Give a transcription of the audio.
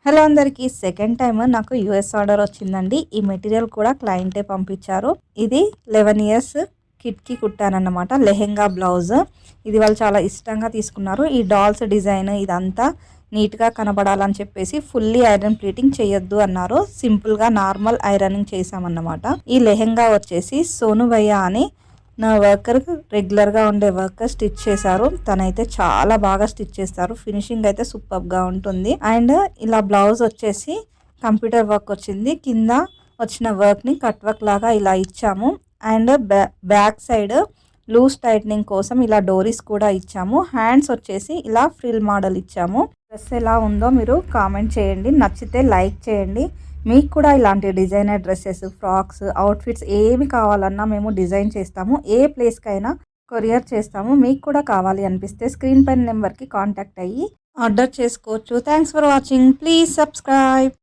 Hello అందరికీ second time నాకు US order వచ్చిందండి. ఈ మెటీరియల్ కూడా క్లయింటే పంపించారు. ఇది 11 ఇయర్స్ కిడ్కి కుట్టానన్నమాట. లెహెంగా బ్లౌజ్ ఇది వాళ్ళు చాలా ఇష్టంగా తీసుకున్నారు. ఈ డాల్స్ డిజైన్ ఇదంతా నీట్గా కనబడాలని చెప్పేసి ఫుల్లీ ఐరన్ ప్లీటింగ్ చేయొద్దు అన్నారు. సింపుల్గా నార్మల్ ఐరనింగ్ చేసామన్నమాట. ఈ లెహెంగా వచ్చేసి సోను భయ్య అని నా వర్కర్ రెగ్యులర్గా ఉండే వర్కర్ స్టిచ్ చేశారు. తనైతే చాలా బాగా స్టిచ్ చేస్తారు. ఫినిషింగ్ అయితే సూపర్గా ఉంటుంది. అండ్ ఇలా బ్లౌజ్ వచ్చేసి కంప్యూటర్ వర్క్ వచ్చింది. కింద వచ్చిన వర్క్ని కట్ వర్క్ లాగా ఇలా ఇచ్చాము. And back side loose tightening కోసం ఇలా డోరీస్ కూడా ఇచ్చాము. హ్యాండ్స్ వచ్చేసి ఇలా ఫ్రిల్ మోడల్ ఇచ్చాము. డ్రెస్ ఎలా ఉందో మీరు కామెంట్ చేయండి. నచ్చితే లైక్ చేయండి. మీకు కూడా ఇలాంటి డిజైనర్ డ్రెస్సెస్, ఫ్రాక్స్, అవుట్ఫిట్స్ ఏమి కావాలన్నా మేము డిజైన్ చేస్తాము. ఏ ప్లేస్కైనా కొరియర్ చేస్తాము. మీకు కూడా కావాలి అనిపిస్తే స్క్రీన్ పైన నెంబర్కి కాంటాక్ట్ అయ్యి ఆర్డర్ చేసుకోవచ్చు. Thanks for watching. Please subscribe.